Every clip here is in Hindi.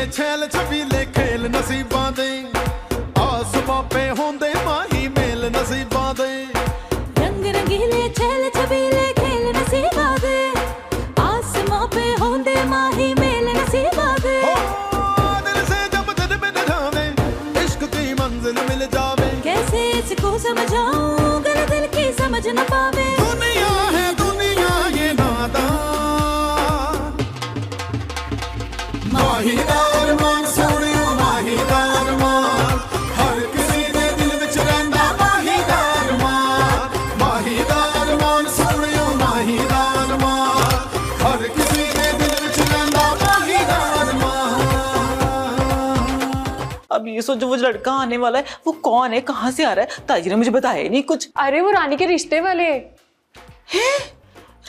छैल छबीले खेल नसीबां दे आसमां पे होंदे माही मेल नसीबां दे रंग रंगीले छैल छबीले खेल नसीबां दे आसमां पे होंदे माही मेल नसीबां दे दिल से जब दिल में जावे इश्क की मंजिल मिल जावे कैसे इसको समझाऊं गल दिल की समझ न पावे दुनिया है दुनिया ये नादान माहीदार मान सोनियो माहीदार मान हर किसी दे दिल विच रहिंदा माहीदार मान सोनियो माहीदार मान हर किसी दे दिल विच रहिंदा माहीदार मान। अब ये सोचो वो लड़का आने वाला है, वो कौन है, कहाँ से आ रहा है? ताजी ने मुझे बताया ही नहीं कुछ। अरे वो रानी के रिश्ते वाले हैं?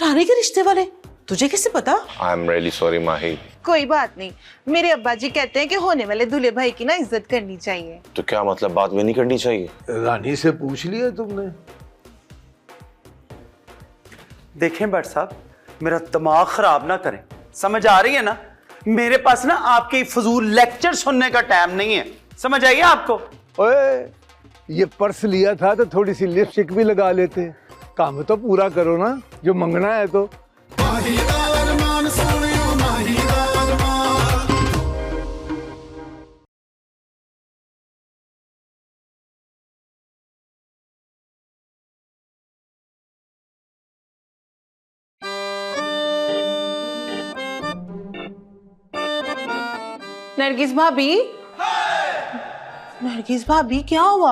रानी के रिश्ते वाले? तुझे कैसे पता? आई एम रियली सॉरी माही। कोई बात नहीं, मेरे अब्बा जी कहते हैं कि होने वाले दूल्हे भाई की ना इज्जत करनी चाहिए। तो क्या मतलब बात में नहीं करनी चाहिए? रानी से पूछ लिया तुमने? देखें भट्ट साहब, मेरा दिमाग खराब ना करें, समझ आ रही है ना? मेरे पास ना आपके फजूल लेक्चर सुनने का टाइम नहीं है, समझ आइए आपको? ओए, ये पर्स लिया था तो थोड़ी सी लिपस्टिक भी लगा लेते। काम तो पूरा करो ना, जो मंगना है तो। माहीदार मान सोनियो माहीदार मान। नरगिस भाभी, नरगिस भाभी क्या हुआ?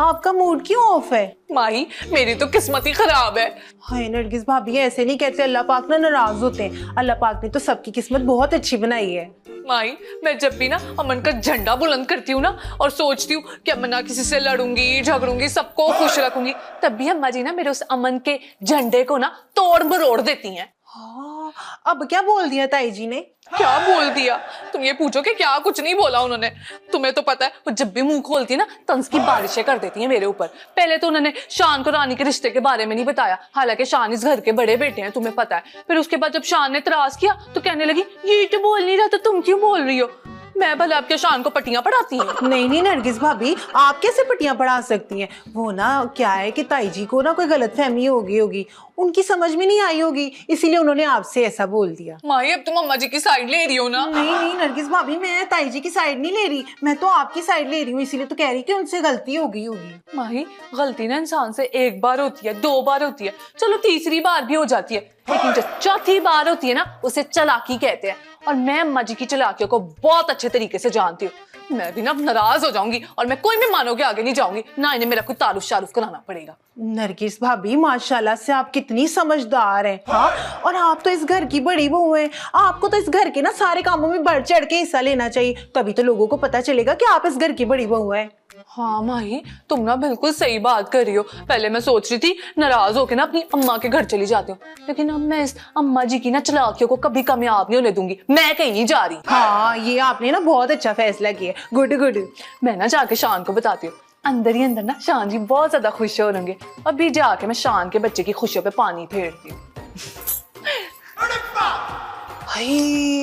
आपका मूड क्यों ऑफ है? माही मेरी तो किस्मत ही खराब है। हाय नरगिस भाभी, ऐसे नहीं कहते, अल्लाह पाक ना नाराज होते हैं। अल्लाह पाक ने तो सबकी किस्मत बहुत अच्छी बनाई है। माही मैं जब भी ना अमन का झंडा बुलंद करती हूँ ना और सोचती हूँ कि अमन ना किसी से लड़ूंगी झगड़ूंगी सबको खुश रखूंगी, तब भी अम्मा जी ना मेरे उस अमन के झंडे को ना तोड़ मरोड़ देती हैं। हाँ, अब क्या बोल दिया ताई जी ने? क्या बोल दिया? तुम ये पूछो कि क्या कुछ नहीं बोला उन्होंने। तुम्हें तो पता है वो जब भी मुंह खोलती है ना तंज की बारिशें कर देती हैं मेरे ऊपर। पहले तो उन्होंने शान को रानी के रिश्ते के बारे में नहीं बताया, हालांकि शान इस घर के बड़े बेटे हैं, तुम्हें पता है। फिर उसके बाद जब शान ने इतराज किया तो कहने लगी ये तो बोल नहीं रहा तो तुम क्यों बोल रही हो? मैं भला आपके शान को पट्टियां पढ़ाती हूँ? नहीं नहीं नरगिस भाभी, आप कैसे पट्टियां पढ़ा सकती हैं? वो ना क्या है कि ताई जी को ना कोई गलतफहमी हो गई होगी, उनकी समझ में नहीं आई होगी, इसीलिए उन्होंने आपसे ऐसा बोल दिया। माही अब तुम अम्मा जी की साइड ले रही हो ना? नहीं नहीं नरगिस भाभी, मैं ताई जी की साइड नहीं ले रही, मैं तो आपकी साइड ले रही हूँ, इसीलिए तो कह रही कि उनसे गलती हो गई होगी। माही गलती ना इंसान से एक बार होती है, दो बार होती है, चलो तीसरी बार भी हो जाती है, लेकिन जो चौथी बार होती है ना उसे चालाकी कहते हैं। और मैं अम्मा जी की चालाकियों को बहुत अच्छे तरीके से जानती हूँ। मैं भी ना नाराज हो जाऊंगी और मैं कोई भी मानो के आगे नहीं जाऊंगी, ना इन्हें मेरा कोई तारुफ शारुफ कराना पड़ेगा। नरगिस भाभी माशाल्लाह से आप कितनी समझदार हैं। हाँ, और आप तो इस घर की बड़ी बहू हैं, आपको तो इस घर के ना सारे कामों में बढ़ चढ़ के हिस्सा लेना चाहिए, तभी तो लोगों को पता चलेगा कि आप इस घर की बड़ी बहू हैं। हाँ माही तुम ना बिल्कुल सही बात कर रही हो। पहले मैं सोच रही थी नाराज होकर ना अपनी अम्मा के घर चली जाती हूँ, लेकिन अब मैं इस अम्मा जी की ना चालाकियों को कभी कामयाब नहीं होने दूंगी, मैं कहीं नहीं जा रही। हाँ, ये आपने ना बहुत अच्छा फैसला किया, गुड गुड। मैं ना जाके शान को बताती हूँ, अंदर ही अंदर ना शान जी बहुत ज्यादा खुश हो रहेंगे। अभी जाके मैं शान के बच्चे की खुशियों पे पानी फेरती हूँ।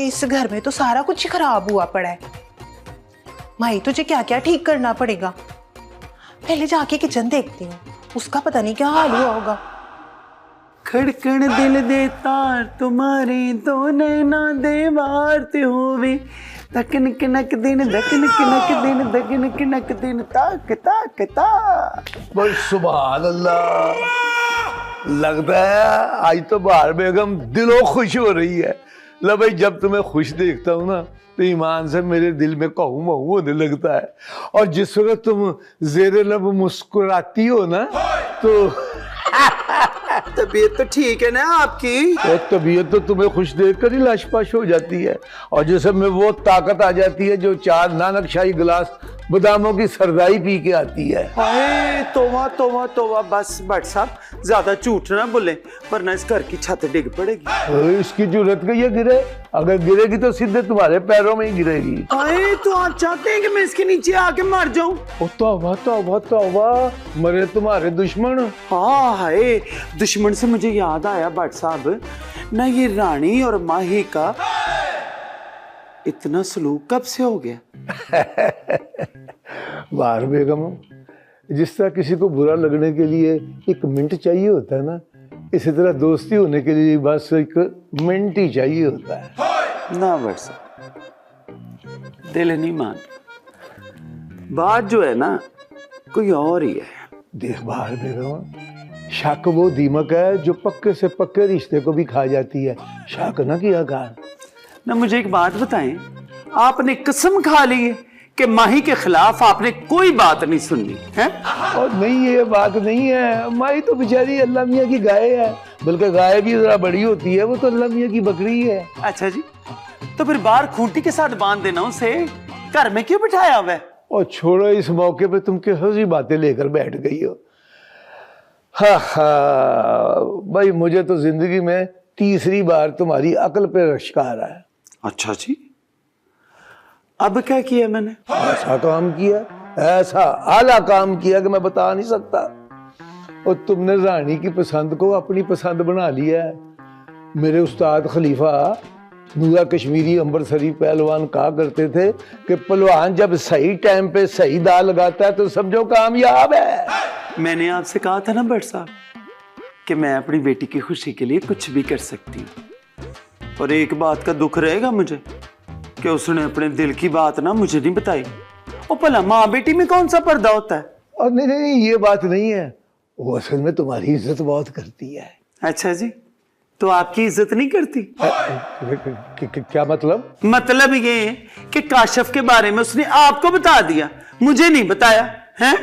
इस घर में तो सारा कुछ ही खराब हुआ पड़ा है। माई तुझे क्या क्या ठीक करना पड़ेगा, पहले जाके किचन देखती हूँ, उसका पता नहीं क्या हाल हुआ होगा। खड़कन दिल दे तार तुम्हारे तो नैना दे वारते होवे दकन कनक दिन दकन कनक दिन दकन कनक दिन ताक ताक ताक। बस सुभान अल्लाह, लगता है आज तो बहार बेगम दिलों खुश हो रही है। लो भाई, जब तुम्हें खुश देखता हूँ ना तो ईमान से मेरे दिल में कहूँ महू होने लगता है, और जिस वक्त तुम जेरे लब मुस्कुराती हो ना तो तबीयत तो ठीक है ना आपकी? तो तबीयत तो तुम्हें खुश देखकर ही लाशपाश हो जाती है, और जिसम में वो ताकत आ जाती है जो 4 नानक शाही गिलास बादामों की सरदाई पी के आती है। हाय तोबा तोबा तोबा, बस भट्ट साहब ज्यादा झूठ ना बोले वरना इस घर की छत डिग पड़ेगी। इसकी जरूरत कहीं है गिरे, अगर गिरेगी तो सीधे तुम्हारे पैरों में ही गिरेगी। हाय तो आप चाहते हैं कि मैं इसके नीचे आके मर जाऊं? तौबा तौबा तौबा, मरे तुम्हारे दुश्मन। हाँ हाय, दुश्मन से मुझे याद आया भट्ट साहब, ना ये रानी और माही का इतना सलूक कब से हो गया? बाहर बेगम, जिस तरह किसी को बुरा लगने के लिए एक मिनट चाहिए होता है ना, इसी तरह दोस्ती होने के लिए बस एक मिनट ही चाहिए होता है। ना वर्षा, दिल नहीं मान, बात जो है ना कोई और ही है। देख बाहर बेगम, शक वो दीमक है जो पक्के से पक्के रिश्ते को भी खा जाती है। शक ना किया कर। ना मुझे एक बात बताएं, आपने कसम खा ली है कि माही के खिलाफ आपने कोई बात नहीं सुननी है? और नहीं, ये बात नहीं है। माही तो बेचारी अल्लाह मियाँ की गाय है, बल्कि गाय भी जरा बड़ी होती है, वो तो अल्लाह मियाँ की बकरी है। अच्छा जी, तो फिर बाहर खूंटी के साथ बांध देना उसे, घर में क्यों बिठाया हुआ है? और छोड़ो, इस मौके पे तुम किहो सी बातें लेकर बैठ गई हो। हाँ हाँ भाई, मुझे तो जिंदगी में तीसरी बार तुम्हारी अकल पे रश्क आ रहा है। अच्छा जी, अब क्या किया मैंने? ऐसा काम किया, ऐसा आला काम किया कि मैं बता नहीं सकता। और तुमने रानी की पसंद को अपनी पसंद बना लिया है। मेरे उस्ताद खलीफा नूरा कश्मीरी अमृतसरी पहलवान कहा करते थे कि पहलवान जब सही टाइम पे सही दा लगाता है तो समझो कामयाब है। मैंने आपसे कहा था ना भट्ट साहब कि मैं अपनी बेटी की खुशी के लिए कुछ भी कर सकती हूँ, और एक बात का दुख रहेगा मुझे कि उसने अपने दिल की बात ना मुझे नहीं बताई। और भला माँ बेटी में कौन सा पर्दा होता है? और नहीं नहीं, ये बात नहीं है, वो असल में तुम्हारी इज्जत बहुत करती है। अच्छा जी, तो आपकी इज्जत नहीं करती? क्या मतलब? मतलब ये है कि काशफ के बारे में उसने आपको बता दिया, मुझे नहीं बताया है?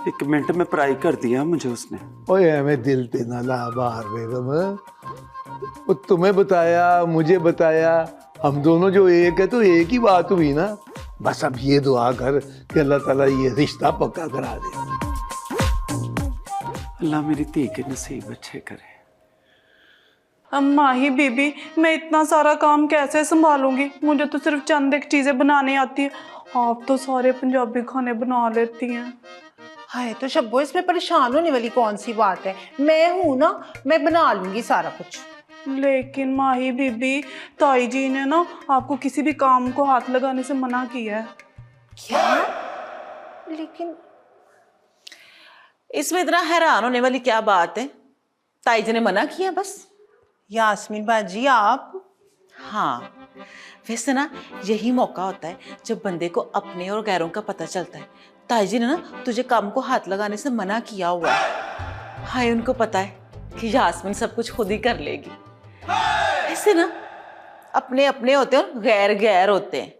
एक मिनट में पराई कर दिया मुझे उसने। ओए हमें दिल पे ना ला बाहर बेगम, वो तुम्हें बताया मुझे बताया, हम दोनों जो एक है तो एक ही बात हुई ना। बस अब ये दुआ कर कि अल्लाह ताला ये रिश्ता पक्का करा दे। अल्लाह मेरी धी के नसीब अच्छे करे। अम्मा ही बीबी, मैं इतना सारा काम कैसे संभालूंगी? मुझे तो सिर्फ चंद एक चीजें बनाने आती है, आप तो सारे पंजाबी खाने बना लेती हैं। हाय तो शब्बो, इसमें परेशान होने वाली कौन सी बात है? मैं हूं ना, मैं बना लूंगी सारा कुछ। लेकिन माही बीबी, ताई जी ने ना आपको किसी भी काम को हाथ लगाने से मना किया है। क्या? लेकिन इसमें इतना हैरान होने वाली क्या बात है? ताई जी ने मना किया बस। यास्मीन बाजी आप? हाँ, वैसे ना यही मौका होता है जब बंदे को अपने और गैरों का पता चलता है। ताई जी ने ना तुझे काम को हाथ लगाने से मना किया हुआ है। हाय, उनको पता है कि यास्मीन सब कुछ खुद ही कर लेगी। ऐसे ना अपने अपने होते हैं और गैर गैर होते हैं।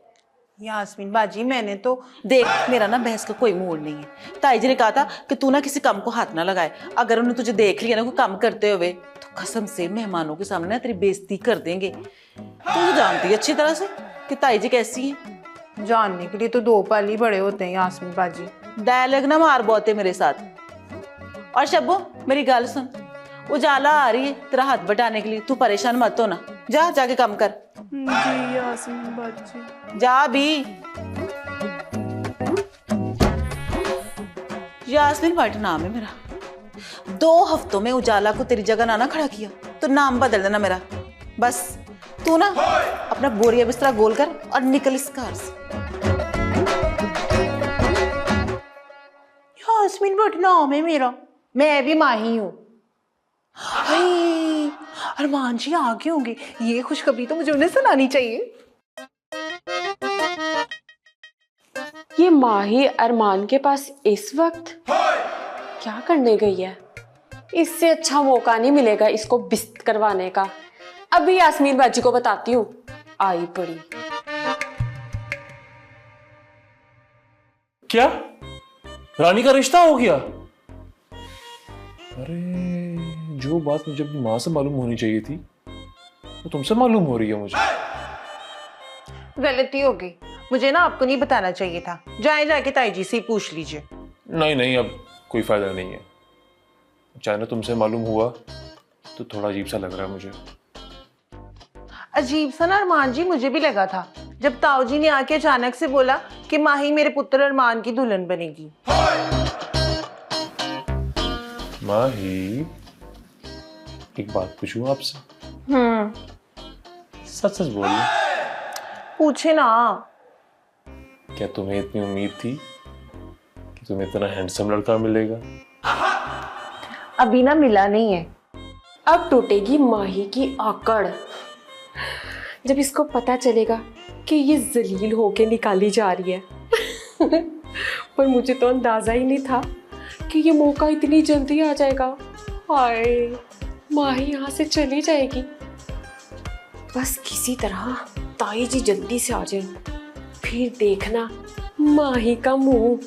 यास्मीन बाजी, मैंने तो देख, मेरा ना बहस का कोई मूड नहीं है। ताई जी ने कहा था कि तू ना किसी काम को हाथ ना लगाए। अगर उन्होंने तुझे देख लिया ना कोई काम करते हुए तो कसम से मेहमानों के सामने ना तेरी बेइज्जती कर देंगे। तू तो जानती है अच्छी तरह से कि ताई जी कैसी है। जानने के लिए तो दो पल ही बड़े होते हैं यास्मीन बाजी। डायलॉग ना मार बहुत है मेरे साथ। और शब्बो, मेरी गल सुन, उजाला आ रही है तेरा हाथ बटाने के लिए, तू परेशान मत हो ना। जा जाके काम कर। जी यास्मीन बाजी। जा भी। यास्मीन भट्ट नाम है मेरा। 2 हफ्तों में उजाला को तेरी जगह ना खड़ा किया तो नाम बदल देना मेरा। बस तू ना अपना बोरिया बिस्तरा गोल कर और निकल इस घर से। यास्मीन भट्ट नाम है मेरा, मैं भी माही हूँ। हाय, अरमान जी आगे होंगे, ये खुशखबरी तो मुझे उन्हें सुनानी चाहिए। ये माही अरमान के पास इस वक्त क्या करने गई है? इससे अच्छा मौका नहीं मिलेगा इसको बिस्त करवाने का। अभी यास्मीन बाजी को बताती हूँ। आई पड़ी। क्या रानी का रिश्ता हो गया? अरे, जो बात मुझे अपनी माँ से मालूम होनी चाहिए थी वो तुमसे मालूम हो रही है मुझे। गलती हो गई, मुझे ना आपको नहीं बताना चाहिए था। जाके ताई जी से पूछ लीजिए। नहीं नहीं, अब कोई फायदा नहीं है। अचानक तुमसे मालूम हुआ तो थोड़ा अजीब सा लग रहा है मुझे। अजीब सा ना अरमान जी, मुझे भी लगा था जब ताऊ जी ने आके अचानक से बोला कि माही मेरे पुत्र अरमान की दुल्हन बनेगी। माही, एक बात पूछूं आपसे? सच सच बोलिए, पूछे ना। क्या तुम्हें इतनी उम्मीद थी कि तुम्हें इतना हैंडसम लड़का मिलेगा? अभी ना मिला नहीं है। अब टूटेगी माही की आकड़ जब इसको पता चलेगा कि ये जलील होके निकाली जा रही है। पर मुझे तो अंदाजा ही नहीं था कि ये मौका इतनी जल्दी आ जाएगा। हाय, माही यहाँ से चली जाएगी। बस किसी तरह ताई जी जल्दी से आ जाए, फिर देखना माही का मुंह।